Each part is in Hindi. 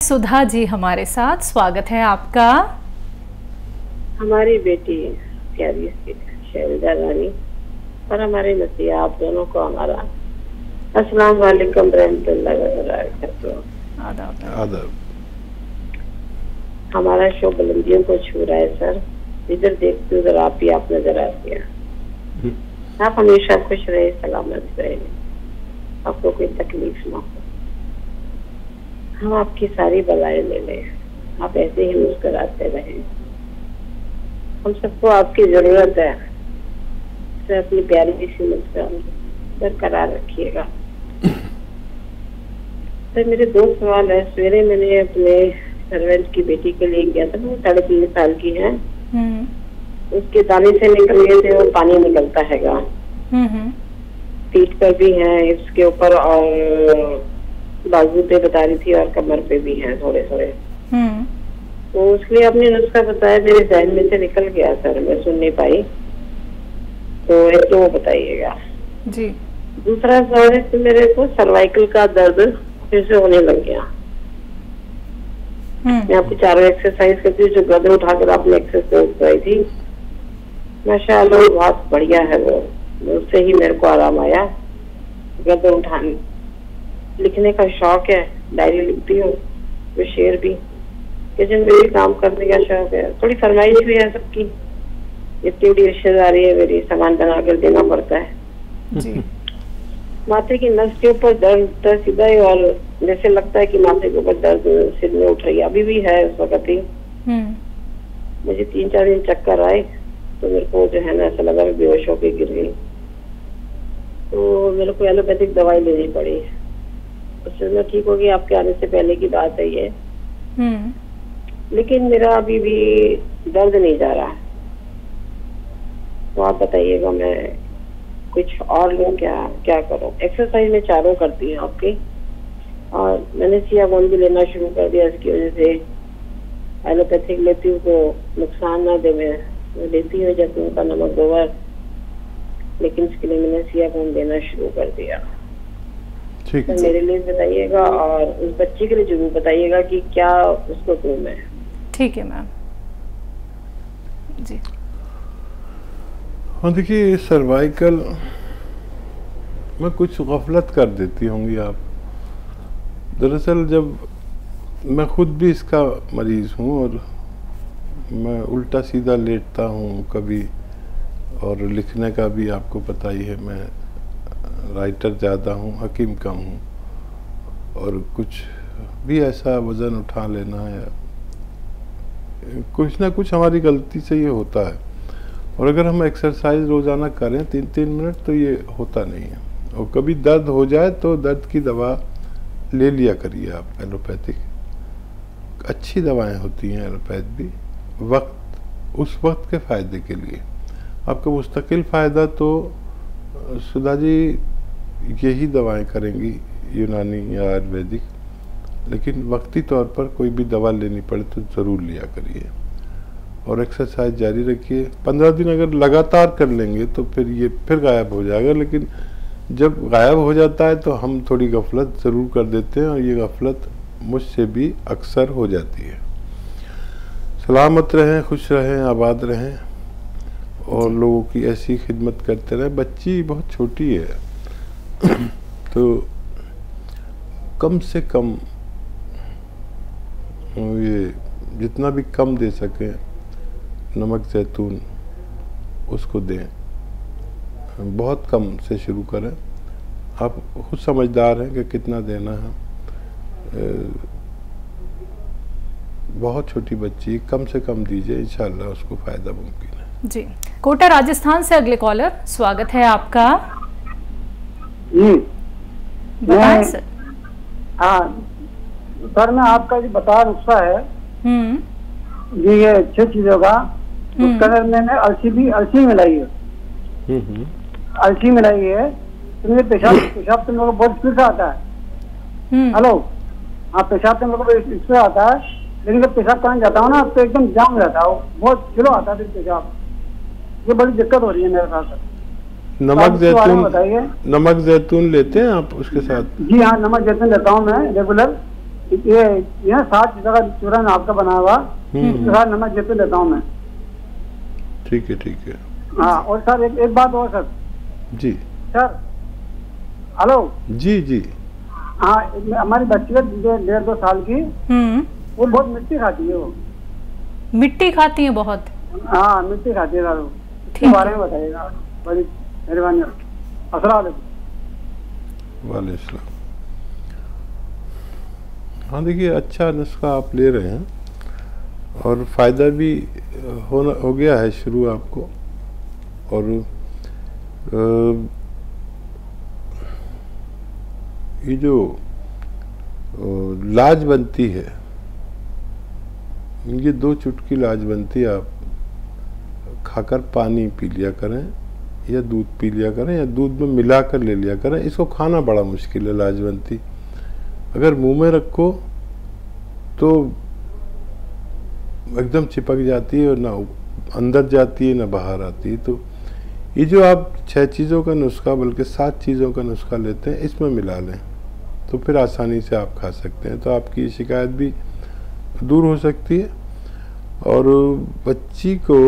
सुधा जी हमारे साथ, स्वागत है आपका। हमारी बेटी प्यारी शैलजा रानी और हमारे नसिया, आप दोनों को हमारा अस्सलाम वालेकुम रहमतुल्लाहि व बरकातहू। आदाब। हमारा शो बुलंदियों को छू रहा है सर। इधर देखते उधर आप ही आप नजर आती हैं। आप हमेशा खुश रहे, सलामत रहे, आपको कोई तकलीफ ना हो। हम आपकी सारी बलाएं ले लें, आप ऐसे ही मुस्कुराते रहें। हम सबको आपकी जरूरत है, तो अपनी प्यारी सी मुस्कान बरकरार रखिएगा। तो मेरे दो सवाल है। सवेरे मैंने अपने सर्वेंट की बेटी के लिए किया था, वो 3.5 साल की है। उसके दाने से निकलने से वो पानी निकलता हैगा, पीठ पर भी है, इसके ऊपर और बाजू पे बता रही थी और कमर पे भी है थोड़े थोड़े। तो उसके लिए आपने नुस्खा बताया, मेरे जहन में से निकल गया सर, मैं सुन नहीं पाई, तो एक तो वो बताइएगा जी। दूसरा सवाल है कि मेरे को सर्वाइकल का दर्द फिर से होने लग गया। मैं आपको 4 एक्सरसाइज करती हूँ, जो गदर उठाकर आपने एक्सरसाइज कराई थी, माशाअल्लाह बहुत बढ़िया है वो, उससे ही मेरे को आराम आया। गदर उठाने लिखने का शौक है, डायरी लिखती हूँ, वो शेर भी, किचन में भी काम करने का शौक है। थोड़ी फरमाइश भी है सबकी, इतनी बड़ी रिश्तेदारी है मेरी, सामान बना कर देना पड़ता है जी। माथे की नस के ऊपर दर्द सीधा ही, और जैसे लगता है कि माथे के ऊपर दर्द सिर में उठ रही है, अभी भी है उस वक्त ही। मुझे 3-4 दिन चक्कर आए, तो मेरे को जो है ना ऐसा लगा मैं बेहोश होकर गिर गई। तो मेरे को एलोपैथिक दवाई लेनी पड़ी, उससे मैं ठीक होगी। आपके आने से पहले की बात है ये। लेकिन मेरा अभी भी दर्द नहीं जा रहा, तो आप बताइएगा मैं कुछ और लूं क्या करूं? एक्सरसाइज में 4 करती हूँ आपकी, और मैंने सियागोन भी लेना शुरू कर दिया। इसकी वजह से एलोपैथिक लेती हूँ तो नुकसान ना दे, मैं लेती हूँ जैतून का नमक गोबर, लेकिन इसके लिए मैंने सियागोन लेना शुरू कर दिया। ठीक है, तो मेरे लिए बताइएगा और उस बच्ची के लिए जरूर बताइएगा कि क्या उसको दूं मैं। ठीक है मैम जी। हाँ देखिए, सर्वाइकल में कुछ गफलत कर देती होंगी आप। दरअसल जब मैं खुद भी इसका मरीज़ हूँ, और मैं उल्टा सीधा लेटता हूँ कभी, और लिखने का भी आपको पता ही है, मैं राइटर ज़्यादा हूँ, हकीम कम हूँ, और कुछ भी ऐसा वज़न उठा लेना है, कुछ ना कुछ हमारी गलती से ये होता है। और अगर हम एक्सरसाइज रोज़ाना करें 3-3 मिनट, तो ये होता नहीं है। और कभी दर्द हो जाए तो दर्द की दवा ले लिया करिए आप, एलोपैथिक अच्छी दवाएं होती हैं एलोपैथ भी, उस वक्त के फ़ायदे के लिए। आपका मुस्तकिल फ़ायदा तो सुधा जी यही दवाएं करेंगी, यूनानी या आयुर्वेदिक, लेकिन वक्ती तौर पर कोई भी दवा लेनी पड़े तो ज़रूर लिया करिए, और एक्सरसाइज जारी रखिए। 15 दिन अगर लगातार कर लेंगे तो फिर ये फिर गायब हो जाएगा, लेकिन जब गायब हो जाता है तो हम थोड़ी गफलत ज़रूर कर देते हैं, और ये गफलत मुझसे भी अक्सर हो जाती है। सलामत रहें, खुश रहें, आबाद रहें, और लोगों की ऐसी खिदमत करते रहें। बच्ची बहुत छोटी है, तो कम से कम ये जितना भी कम दे सकें नमक जैतून उसको दें, बहुत कम से शुरू करें। आप खुद समझदार हैं कि कितना देना है। बहुत छोटी बच्ची, कम से कम दीजिए, इंशाल्लाह उसको फ़ायदा मुमकिन है जी। कोटा राजस्थान से अगले कॉलर, स्वागत है आपका। बताएं सर। हाँ सर, मैं आपका जो बता नुस्खा है जी, ये 6 चीजों का, उसके अंदर मैंने अलसी मिलाई है। अलसी मिलाई है, तो मेरे पेशाब तो मेरे को बहुत स्पीड से आता है। हेलो, हाँ, पेशाब तो मेरे को स्पीड से आता है, लेकिन जब पेशाब करने जाता हूँ ना तो एकदम जाम रहता है, बहुत स्लो आता है पेशाब। ये बड़ी दिक्कत हो रही है मेरे साथ। नमक जैतून लेते हैं आप उसके साथ? जी हाँ, नमक जैतून लेता हूँ मैं रेगुलर। ये 60 चीजों का चूरन आपका बना हुआ, नमक जेपी देता हूँ मैं। ठीक है, ठीक है। हाँ, और सर एक बात और सर। जी सर, हेलो। जी जी। हाँ, हमारी बच्ची है 1.5-2 साल की, वो बहुत मिट्टी खाती है। वो मिट्टी खाती है बहुत? हाँ, मिट्टी खाती है सर। इसके बारे में बताइएगा, बड़ी मेहरबानी। अस्सलाम वालेकुम। वालेकुम। हाँ देखिए, अच्छा नुस्खा आप ले रहे हैं और फ़ायदा भी हो गया है शुरू आपको। और ये जो लाज बनती है, ये 2 चुटकी लाज बनती है, आप खाकर पानी पी लिया करें या दूध पी लिया करें या दूध में मिलाकर ले लिया करें। इसको खाना बड़ा मुश्किल है लाजवंती। अगर मुंह में रखो तो एकदम चिपक जाती है और ना अंदर जाती है ना बाहर आती है। तो ये जो आप 6 चीज़ों का नुस्खा, बल्कि 7 चीज़ों का नुस्खा लेते हैं, इसमें मिला लें तो फिर आसानी से आप खा सकते हैं। तो आपकी शिकायत भी दूर हो सकती है। और बच्ची को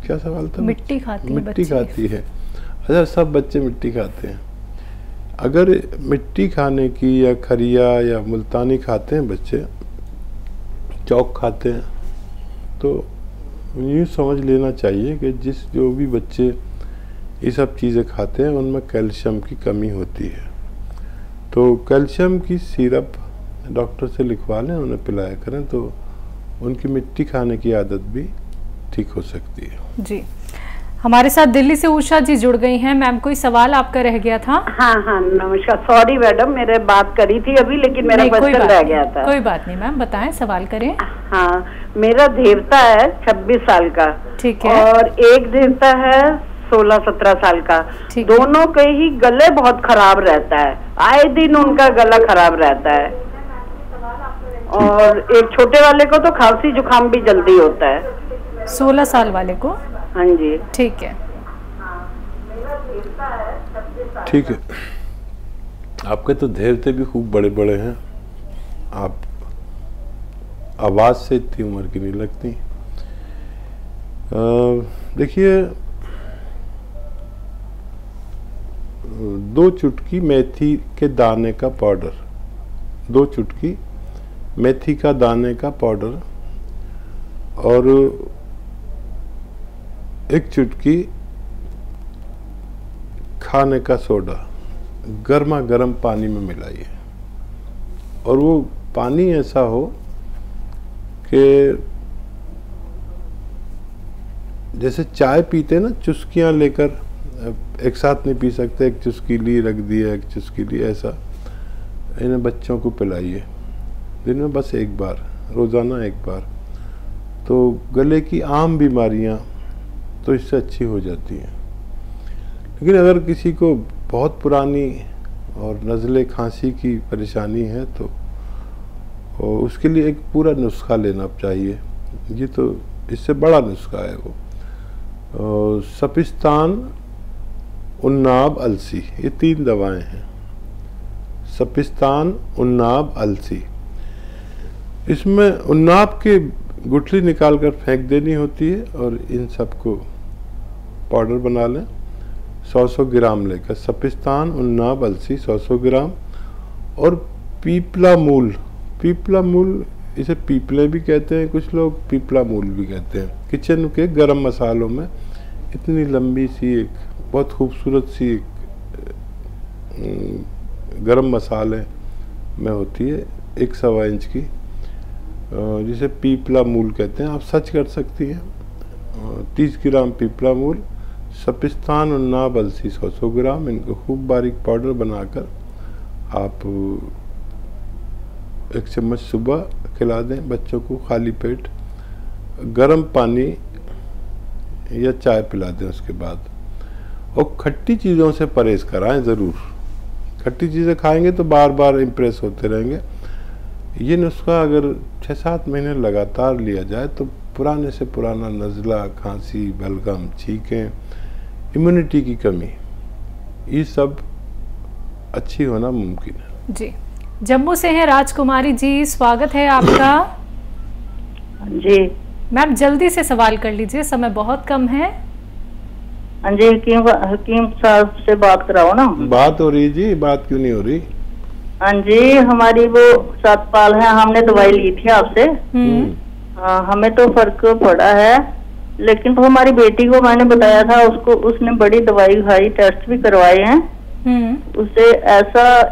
क्या सवाल था? मिट्टी खाती है। मिट्टी खाती है। अच्छा, सब बच्चे मिट्टी खाते हैं। अगर मिट्टी खाने की या खरिया या मुल्तानी खाते हैं बच्चे, चौक खाते हैं, तो यूँ समझ लेना चाहिए कि जो भी बच्चे ये सब चीज़ें खाते हैं उनमें कैल्शियम की कमी होती है। तो कैल्शियम की सिरप डॉक्टर से लिखवा लें, उन्हें पिलाया करें, तो उनकी मिट्टी खाने की आदत भी ठीक हो सकती है। जी, हमारे साथ दिल्ली से उषा जी जुड़ गई हैं। मैम, कोई सवाल आपका रह गया था? हाँ हाँ, नमस्कार। सॉरी मैडम, मैंने बात करी थी अभी, लेकिन मेरा क्वेश्चन रह गया था। कोई बात नहीं मैम, बताएं, सवाल करें। हाँ, मेरा देवता है 26 साल का। ठीक है। और एक देवता है 16-17 साल का। दोनों के ही गले बहुत खराब रहता है, आए दिन उनका गला खराब रहता है। और एक छोटे वाले को तो खांसी जुकाम भी जल्दी होता है। 16 साल वाले को? हाँ जी। ठीक है, ठीक है। आपके तो देवते भी खूब बड़े बड़े हैं, आप आवाज़ से इतनी उम्र की नहीं लगती। देखिए, 2 चुटकी मेथी के दाने का पाउडर, 2 चुटकी मेथी का दाने का पाउडर और 1 चुटकी खाने का सोडा गर्मा गर्म पानी में मिलाइए। और वो पानी ऐसा हो कि जैसे चाय पीते ना, चुस्कियां लेकर, एक साथ नहीं पी सकते, एक चुस्की ली रख दिया, एक चुस्की ली, ऐसा इन्हें बच्चों को पिलाइए दिन में बस 1 बार, रोज़ाना 1 बार। तो गले की आम बीमारियां तो इससे अच्छी हो जाती हैं। लेकिन अगर किसी को बहुत पुरानी और नज़ले खांसी की परेशानी है तो उसके लिए एक पूरा नुस्खा लेना चाहिए। ये तो इससे बड़ा नुस्खा है वो। सपिस्तान, उन्नाब, अलसी, ये 3 दवाएं हैं। सपिस्तान, उन्नाब, अलसी। इसमें उन्नाब के गुठली निकाल कर फेंक देनी होती है और इन सबको पाउडर बना लें 100-100 ग्राम लेकर। सपिस्तान, उन्नाब, अलसी 100-100 ग्राम। और पीपला मूल, पीपला मूल, इसे पीपले भी कहते हैं कुछ लोग, पीपला मूल भी कहते हैं। किचन के गरम मसालों में इतनी लंबी सी एक बहुत खूबसूरत सी एक गरम मसाले में होती है, 1 इंच की, जिसे पीपला मूल कहते हैं। आप सर्च कर सकती हैं। 30 ग्राम पीपला मूल, सपिस्तान, उन्नाब, अलसी 100-100 ग्राम। इनको खूब बारीक पाउडर बनाकर आप 1 चम्मच सुबह खिला दें बच्चों को, खाली पेट। गर्म पानी या चाय पिला दें उसके बाद। और खट्टी चीज़ों से परहेज कराएं ज़रूर। खट्टी चीज़ें खाएंगे तो बार बार इम्प्रेस होते रहेंगे। ये नुस्खा अगर 6-7 महीने लगातार लिया जाए तो पुराने से पुराना नज़ला, खांसी, बलगम, छींकें, इम्यूनिटी की कमी, ये सब अच्छी होना मुमकिन है। जी, जम्मू से हैं राजकुमारी जी, स्वागत है आपका। जी मैम जल्दी से सवाल कर लीजिए, समय बहुत कम है। हाँ जी, हकीम साहब से बात कराओ ना। बात हो रही जी, बात क्यों नहीं हो रही? हाँ जी, हमारी वो सतपाल है, हमने दवाई ली थी आपसे। हमें तो फर्क पड़ा है, लेकिन तो हमारी बेटी को मैंने बताया था, उसने बड़ी दवाई खाई, टेस्ट भी करवाए हैं। उसे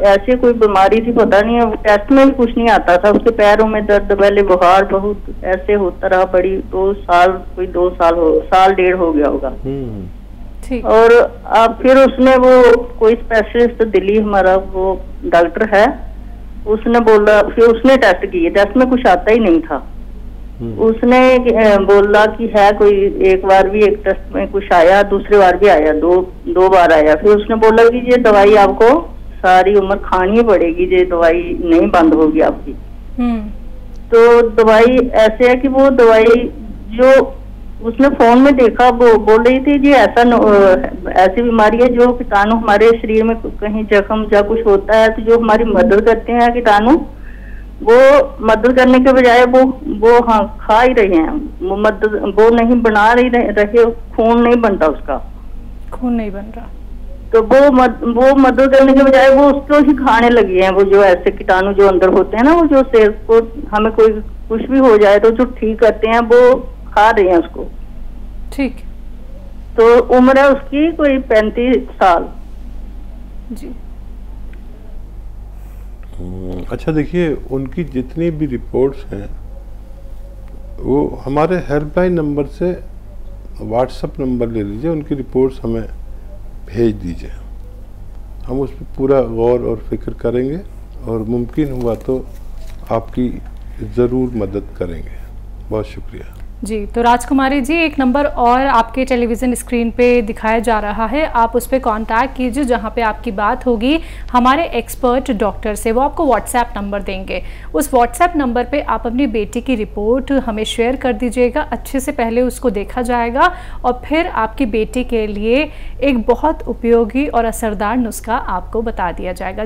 ऐसी कोई बीमारी थी पता नहीं है, टेस्ट में भी कुछ नहीं आता था। उसके पैरों में दर्द, पहले बुखार बहुत ऐसे होता रहा, बड़ी 2 साल डेढ़ हो गया होगा। और अब फिर उसने वो कोई स्पेशलिस्ट दिल्ली हमारा वो डॉक्टर है, उसने बोला, फिर उसने टेस्ट किए, टेस्ट में कुछ आता ही नहीं था। उसने बोला कि है कोई, एक बार भी एक टेस्ट में कुछ आया, दूसरी बार भी आया, दो बार आया। फिर उसने बोला कि ये दवाई आपको सारी उम्र खानी पड़ेगी, ये दवाई नहीं बंद होगी आपकी। तो दवाई ऐसे है कि वो दवाई जो उसने फोन में देखा, वो बोल रही थी जी ऐसी बीमारी है जो कीटाणु हमारे शरीर में कहीं जख्म या कुछ होता है तो जो हमारी मदद करते हैं कीटाणु, वो मदद करने के बजाय वो हाँ खा ही रहे हैं, वो नहीं बना रहे, खून नहीं बनता, उसका खून नहीं बन रहा, तो वो मदद करने के बजाय वो उसको ही खाने लगी हैं। वो जो ऐसे कीटाणु जो अंदर होते हैं ना, वो जो सेहत को हमें कोई कुछ भी हो जाए तो जो ठीक करते हैं, वो खा रहे हैं उसको। ठीक। तो उम्र है उसकी कोई 35 साल। जी। अच्छा देखिए, उनकी जितनी भी रिपोर्ट्स हैं वो हमारे हेल्पलाइन नंबर से व्हाट्सएप नंबर ले लीजिए, उनकी रिपोर्ट्स हमें भेज दीजिए, हम उस पर पूरा गौर और फिक्र करेंगे और मुमकिन हुआ तो आपकी ज़रूर मदद करेंगे। बहुत शुक्रिया जी। तो राजकुमारी जी, एक नंबर और आपके टेलीविज़न स्क्रीन पे दिखाया जा रहा है, आप उस पर कांटेक्ट कीजिए, जहां पे आपकी बात होगी हमारे एक्सपर्ट डॉक्टर से, वो आपको व्हाट्सएप नंबर देंगे। उस व्हाट्सएप नंबर पे आप अपनी बेटी की रिपोर्ट हमें शेयर कर दीजिएगा, अच्छे से पहले उसको देखा जाएगा और फिर आपकी बेटी के लिए एक बहुत उपयोगी और असरदार नुस्खा आपको बता दिया जाएगा।